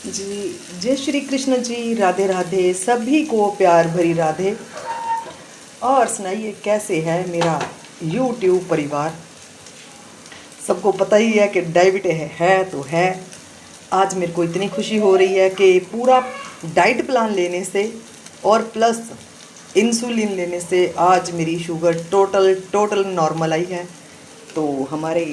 जी, जय श्री कृष्ण जी, राधे राधे, सभी को प्यार भरी राधे। और सुनाइए कैसे है मेरा यूट्यूब परिवार। सबको पता ही है कि डायबिटीज है तो है। आज मेरे को इतनी खुशी हो रही है कि पूरा डाइट प्लान लेने से और प्लस इंसुलिन लेने से आज मेरी शुगर टोटल नॉर्मल आई है। तो हमारे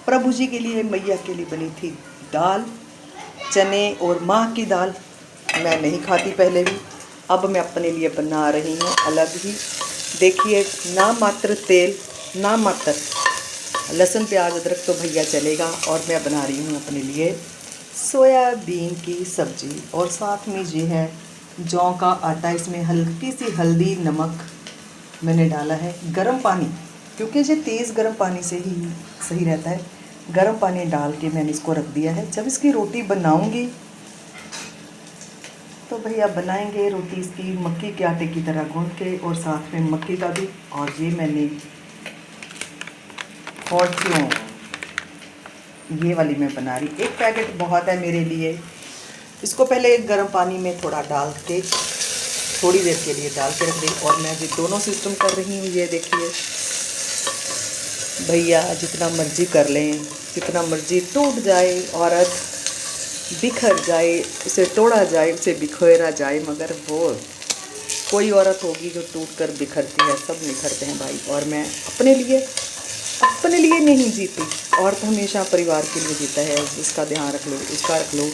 प्रभु जी के लिए, मैया के लिए बनी थी दाल, चने और माह की दाल। मैं नहीं खाती पहले भी, अब मैं अपने लिए बना रही हूँ अलग ही। देखिए, ना मात्र तेल, ना मात्र लहसुन प्याज अदरक तो भैया चलेगा, और मैं बना रही हूँ अपने लिए सोयाबीन की सब्जी। और साथ में ये है जौ का आटा, इसमें हल्की सी हल्दी नमक मैंने डाला है। गर्म पानी, क्योंकि ये तेज़ गर्म पानी से ही सही रहता है। गर्म पानी डाल के मैंने इसको रख दिया है। जब इसकी रोटी बनाऊंगी तो भैया बनाएंगे रोटी इसकी मक्की के आटे की तरह गूंथ के, और साथ में मक्की का भी। और ये मैंने फॉर्च्यून ये वाली मैं बना रही, एक पैकेट बहुत है मेरे लिए। इसको पहले गर्म पानी में थोड़ा डाल के थोड़ी देर के लिए डाल के रख दी। और मैं ये दोनों सिस्टम कर रही हूँ। ये देखिए भैया, जितना मर्जी कर लें, जितना मर्जी टूट जाए औरत, बिखर जाए, उसे तोड़ा जाए, उसे बिखरा जाए, मगर वो कोई औरत होगी जो टूट कर बिखरती है। सब निखरते हैं भाई। और मैं अपने लिए नहीं जीती। औरत हमेशा परिवार के लिए जीता है। इसका ध्यान रख लो, उसका रख लो।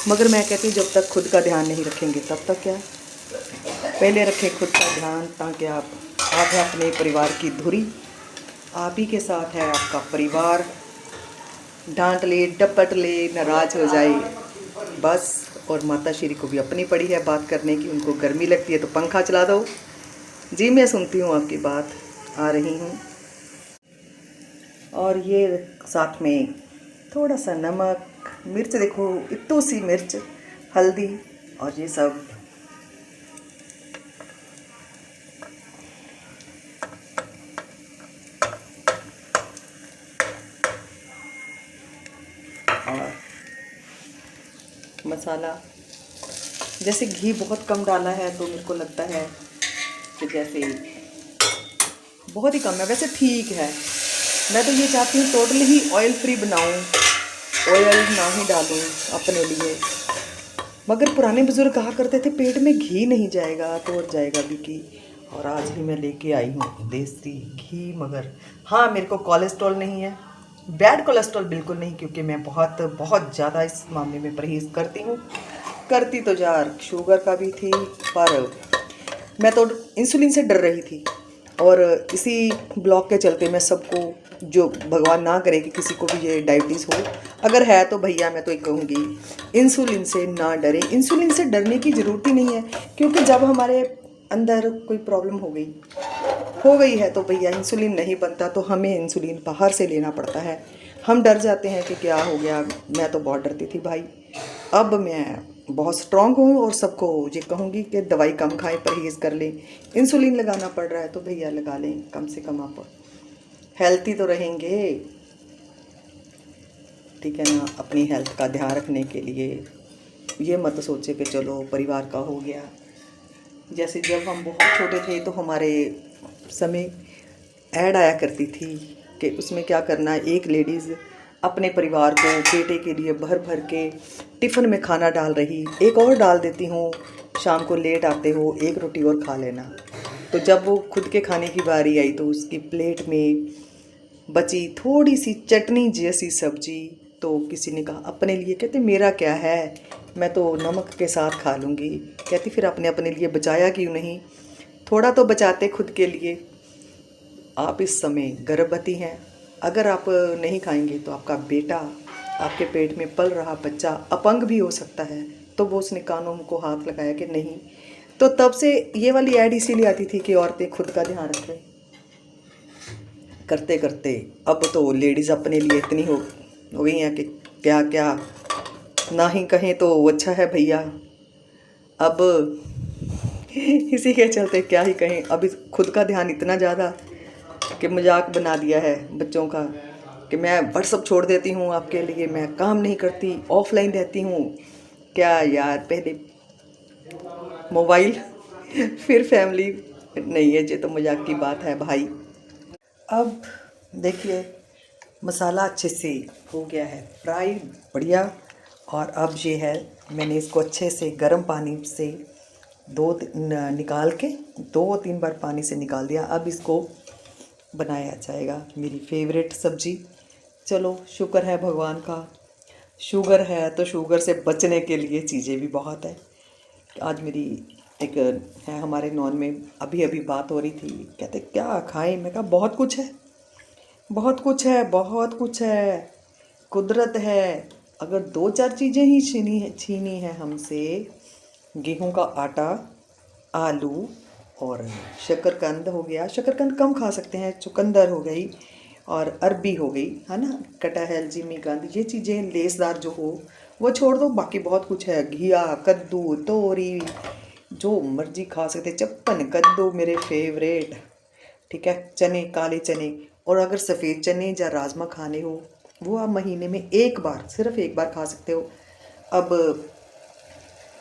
मगर मैं कहती हूँ जब तक खुद का ध्यान नहीं रखेंगे तब तक क्या। पहले रखें खुद का ध्यान, ताकि आप हैं अपने परिवार की धुरी। आप ही के साथ है आपका परिवार। डांट ले, डपट ले, नाराज हो जाए बस। और माता श्री को भी अपनी पड़ी है बात करने की। उनको गर्मी लगती है तो पंखा चला दो। जी, मैं सुनती हूँ आपकी बात, आ रही हूँ। और ये साथ में थोड़ा सा नमक, मिर्च, देखो इतनी सी मिर्च, हल्दी, और ये सब। और मसाला, जैसे घी बहुत कम डाला है तो मेरे को लगता है कि जैसे बहुत ही कम है। वैसे ठीक है, मैं तो ये चाहती हूँ टोटली ही ऑयल फ्री बनाऊँ, ऑयल ना ही डालूँ अपने लिए। मगर पुराने बुजुर्ग कहा करते थे पेट में घी नहीं जाएगा तो और जाएगा भी की। और आज ही मैं लेके आई हूँ देसी घी। मगर हाँ, मेरे को कोलेस्ट्रॉल नहीं है, बैड कोलेस्ट्रॉल बिल्कुल नहीं, क्योंकि मैं बहुत बहुत ज़्यादा इस मामले में परहेज़ करती हूँ। करती तो यार शुगर का भी थी, पर मैं तो इंसुलिन से डर रही थी। और इसी ब्लॉक के चलते मैं सबको, जो भगवान ना करे कि किसी को भी ये डायबिटीज़ हो, अगर है तो भैया मैं तो एक कहूँगी इंसुलिन से ना डरें। इंसुलिन से डरने की ज़रूरत ही नहीं है, क्योंकि जब हमारे अंदर कोई प्रॉब्लम हो गई है तो भैया इंसुलिन नहीं बनता, तो हमें इंसुलिन बाहर से लेना पड़ता है। हम डर जाते हैं कि क्या हो गया। मैं तो बहुत डरती थी भाई। अब मैं बहुत स्ट्रांग हूँ और सबको ये कहूँगी कि दवाई कम खाएं, परहेज़ कर लें। इंसुलिन लगाना पड़ रहा है तो भैया लगा लें, कम से कम आप हेल्थी तो रहेंगे। ठीक है ना। अपनी हेल्थ का ध्यान रखने के लिए ये मत सोचे कि चलो परिवार का हो गया। जैसे जब हम बहुत छोटे थे तो हमारे समय ऐड आया करती थी कि उसमें क्या करना है, एक लेडीज़ अपने परिवार को बेटे के लिए भर भर के टिफ़िन में खाना डाल रही, एक और डाल देती हूँ, शाम को लेट आते हो, एक रोटी और खा लेना। तो जब वो खुद के खाने की बारी आई तो उसकी प्लेट में बची थोड़ी सी चटनी जैसी सब्जी, तो किसी ने कहा अपने लिए, कहते मेरा क्या है, मैं तो नमक के साथ खा लूँगी। कहती फिर आपने अपने लिए बचाया क्यों नहीं, थोड़ा तो बचाते खुद के लिए। आप इस समय गर्भवती हैं, अगर आप नहीं खाएंगे तो आपका बेटा, आपके पेट में पल रहा बच्चा अपंग भी हो सकता है। तो वो उसने कानों को हाथ लगाया कि नहीं। तो तब से ये वाली ऐड इसीलिए आती थी कि औरतें खुद का ध्यान रखें। करते करते अब तो लेडीज़ अपने लिए इतनी हो गई हैं कि क्या क्या ना ही कहें तो अच्छा है भैया। अब इसी के चलते क्या ही कहें, अब खुद का ध्यान इतना ज़्यादा कि मजाक बना दिया है बच्चों का। कि मैं व्हाट्सअप छोड़ देती हूँ आपके लिए, मैं काम नहीं करती, ऑफलाइन रहती हूँ। क्या यार, पहले मोबाइल फिर फैमिली, नहीं है ये तो मजाक की बात है भाई। अब देखिए मसाला अच्छे से हो गया है फ्राई, बढ़िया। और अब ये है, मैंने इसको अच्छे से गर्म पानी से निकाल के 2-3 बार पानी से निकाल दिया। अब इसको बनाया जाएगा मेरी फेवरेट सब्जी। चलो शुक्र है भगवान का, शुगर है तो शुगर से बचने के लिए चीज़ें भी बहुत है। आज मेरी एक है हमारे नॉन में अभी अभी बात हो रही थी, कहते क्या खाएं, मैं कहा बहुत कुछ है, बहुत कुछ है, बहुत कुछ है, कुदरत है। अगर 2-4 चीज़ें ही छीनी है हमसे, गेहूं का आटा, आलू और शकरकंद हो गया, शकरकंद कम खा सकते हैं, चुकंदर हो गई और अरबी हो गई, है ना, कटहल, जिमीकंद, ये चीज़ें लेसदार जो हो वो छोड़ दो, बाकी बहुत कुछ है। घिया, कद्दू, तोरी, जो मर्जी खा सकते, चप्पन कद्दू मेरे फेवरेट, ठीक है। चने, काले चने, और अगर सफ़ेद चने या राजमा खाने हो वो आप महीने में एक बार, सिर्फ एक बार खा सकते हो। अब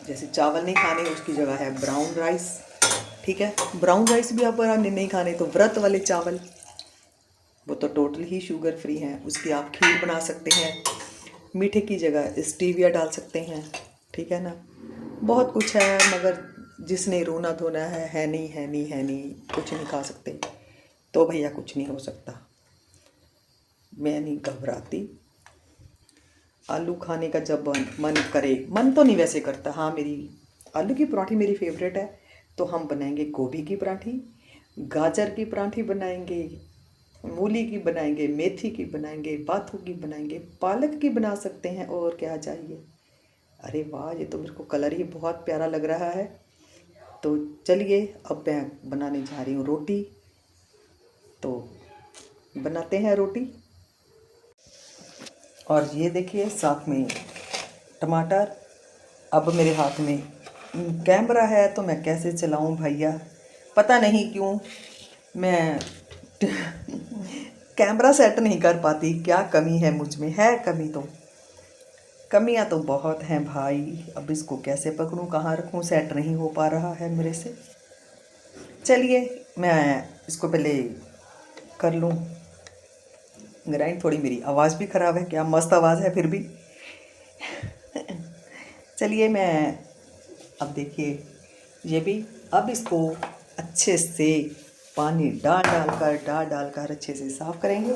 जैसे चावल नहीं खाने, उसकी जगह है ब्राउन राइस, ठीक है। ब्राउन राइस भी आप नहीं खाने तो व्रत वाले चावल, वो तो टोटल ही शुगर फ्री हैं, उसकी आप खीर बना सकते हैं, मीठे की जगह स्टीविया डाल सकते हैं, ठीक है ना। बहुत कुछ है, मगर जिसने रोना धोना है नहीं, है नहीं, है नहीं, कुछ नहीं खा सकते तो भैया कुछ नहीं हो सकता। मैं नहीं घबराती। आलू खाने का जब मन करे, मन तो नहीं वैसे करता, हाँ मेरी आलू की पराठी मेरी फेवरेट है, तो हम बनाएंगे गोभी की पराठी, गाजर की पराठी बनाएंगे, मूली की बनाएंगे, मेथी की बनाएंगे, बाथू की बनाएंगे, पालक की बना सकते हैं, और क्या चाहिए। अरे वाह, ये तो मेरे को कलर ही बहुत प्यारा लग रहा है। तो चलिए अब मैं बनाने जा रही हूँ रोटी, तो बनाते हैं रोटी। और ये देखिए साथ में टमाटर। अब मेरे हाथ में कैमरा है तो मैं कैसे चलाऊं भैया, पता नहीं क्यों मैं कैमरा सेट नहीं कर पाती, क्या कमी है मुझ में, है कमी तो, कमियां तो बहुत हैं भाई। अब इसको कैसे पकड़ूं, कहाँ रखूं, सेट नहीं हो पा रहा है मेरे से। चलिए मैं इसको पहले कर लूं ग्राइंड। थोड़ी मेरी आवाज़ भी ख़राब है, क्या मस्त आवाज़ है फिर भी। चलिए मैं, अब देखिए ये भी, अब इसको अच्छे से पानी डाल डाल कर अच्छे से साफ़ करेंगे।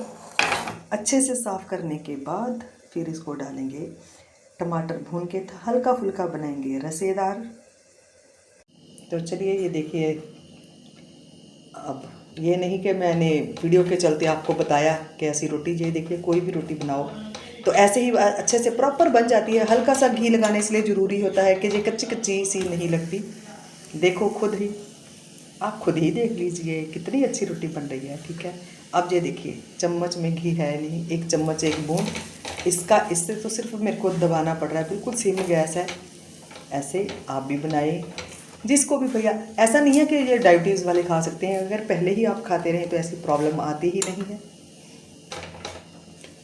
अच्छे से साफ़ करने के बाद फिर इसको डालेंगे टमाटर भून के, हल्का फुल्का बनाएंगे रसेदार। तो चलिए ये देखिए, अब ये नहीं कि मैंने वीडियो के चलते आपको बताया कि ऐसी रोटी, ये देखिए कोई भी रोटी बनाओ तो ऐसे ही अच्छे से प्रॉपर बन जाती है। हल्का सा घी लगाने इसलिए ज़रूरी होता है कि ये कच्ची कच्ची सी नहीं लगती। देखो खुद ही, आप खुद ही देख लीजिए कितनी अच्छी रोटी बन रही है, ठीक है। अब ये देखिए चम्मच में घी है नहीं, 1 चम्मच 1 बूंद इसका, इससे तो सिर्फ मेरे को दबाना पड़ रहा है, बिल्कुल सिम गैस है। ऐसे आप भी बनाए, जिसको भी भैया, ऐसा नहीं है कि ये डायबिटीज़ वाले खा सकते हैं, अगर पहले ही आप खाते रहें तो ऐसी प्रॉब्लम आती ही नहीं है।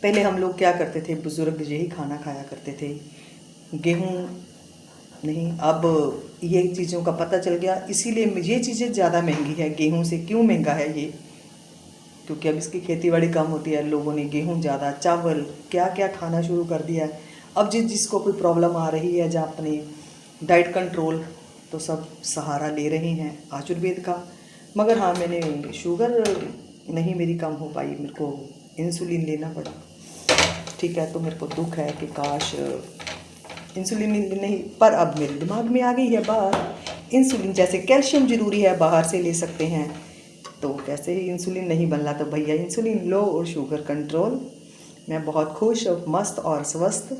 पहले हम लोग क्या करते थे, बुज़ुर्ग यही खाना खाया करते थे, गेहूँ नहीं। अब ये चीज़ों का पता चल गया, इसीलिए ये चीज़ें ज़्यादा महंगी है। गेहूँ से क्यों महंगा है ये, क्योंकि अब इसकी खेतीबाड़ी कम होती है, लोगों ने गेहूँ ज़्यादा, चावल, क्या क्या खाना शुरू कर दिया है। अब जिसको कोई प्रॉब्लम आ रही है, जहाँ अपने डाइट कंट्रोल, तो सब सहारा ले रहे हैं आयुर्वेद का। मगर हाँ, मैंने शुगर नहीं मेरी कम हो पाई, मेरे को इंसुलिन लेना पड़ा, ठीक है। तो मेरे को दुख है कि काश इंसुलिन नहीं, पर अब मेरे दिमाग में आ गई है बात, इंसुलिन जैसे कैल्शियम ज़रूरी है, बाहर से ले सकते हैं, तो वैसे ही इंसुलिन नहीं बन रहा, तो भैया इंसुलिन लो और शुगर कंट्रोल। मैं बहुत खुश और मस्त और स्वस्थ।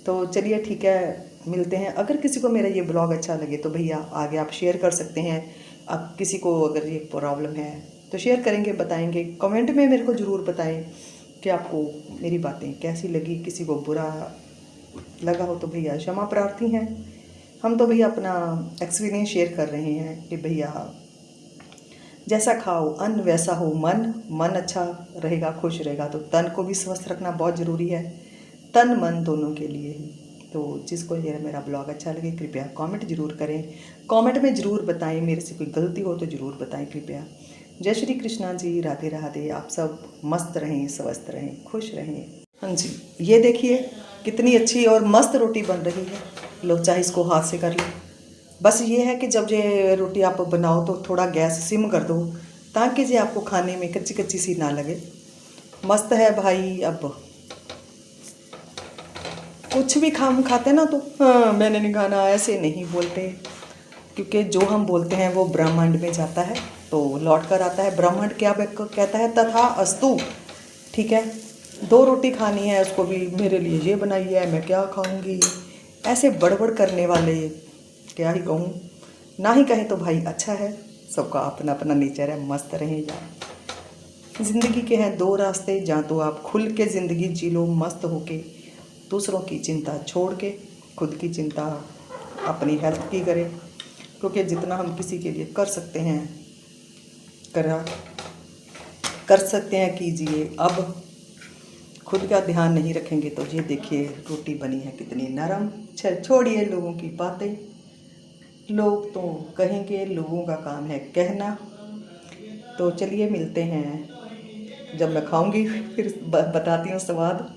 तो चलिए ठीक है, मिलते हैं। अगर किसी को मेरा ये ब्लॉग अच्छा लगे तो भैया आगे आप शेयर कर सकते हैं। अब किसी को अगर ये प्रॉब्लम है तो शेयर करेंगे, बताएंगे, कमेंट में मेरे को ज़रूर बताएं कि आपको मेरी बातें कैसी लगी। किसी को बुरा लगा हो तो भैया क्षमा प्रार्थी हैं। हम तो भैया अपना एक्सपीरियंस शेयर कर रहे हैं कि भैया जैसा खाओ अन्न वैसा हो मन, मन अच्छा रहेगा, खुश रहेगा तो तन को भी स्वस्थ रखना बहुत ज़रूरी है, तन मन दोनों के लिए ही। तो जिसको ये मेरा ब्लॉग अच्छा लगे कृपया कमेंट ज़रूर करें, कमेंट में ज़रूर बताएं, मेरे से कोई गलती हो तो ज़रूर बताएं कृपया। जय श्री कृष्णा जी, राधे राधे। आप सब मस्त रहें, स्वस्थ रहें, खुश रहें। हाँ जी, ये देखिए कितनी अच्छी और मस्त रोटी बन रही है। लो चाहे इसको हाथ से कर लो। बस ये है कि जब ये रोटी आप बनाओ तो थोड़ा गैस सिम कर दो, ताकि ये आपको खाने में कच्ची कच्ची सी ना लगे। मस्त है भाई। अब कुछ भी खाते ना तो हाँ मैंने नहीं खाना ऐसे नहीं बोलते, क्योंकि जो हम बोलते हैं वो ब्रह्मांड में जाता है तो लौट कर आता है। ब्रह्मांड क्या कहता है, तथा अस्तु। ठीक है, 2 रोटी खानी है, उसको भी मेरे लिए ये बनाई है, मैं क्या खाऊंगी। ऐसे बड़बड़ करने वाले क्या ही कहूँ, ना ही कहें तो भाई अच्छा है। सबका अपना अपना नेचर है, मस्त रहें यार। ज़िंदगी के हैं 2 रास्ते, जहाँ तो आप खुल के ज़िंदगी जी लो मस्त होके, दूसरों की चिंता छोड़ के खुद की चिंता अपनी हेल्थ की करें, क्योंकि जितना हम किसी के लिए कर सकते हैं कर सकते हैं कीजिए। अब खुद का ध्यान नहीं रखेंगे तो ये देखिए रोटी बनी है कितनी नरम। छोड़िए लोगों की बातें, लोग तो कहेंगे, लोगों का काम है कहना। तो चलिए मिलते हैं जब मैं खाऊंगी, फिर बताती हूँ स्वाद।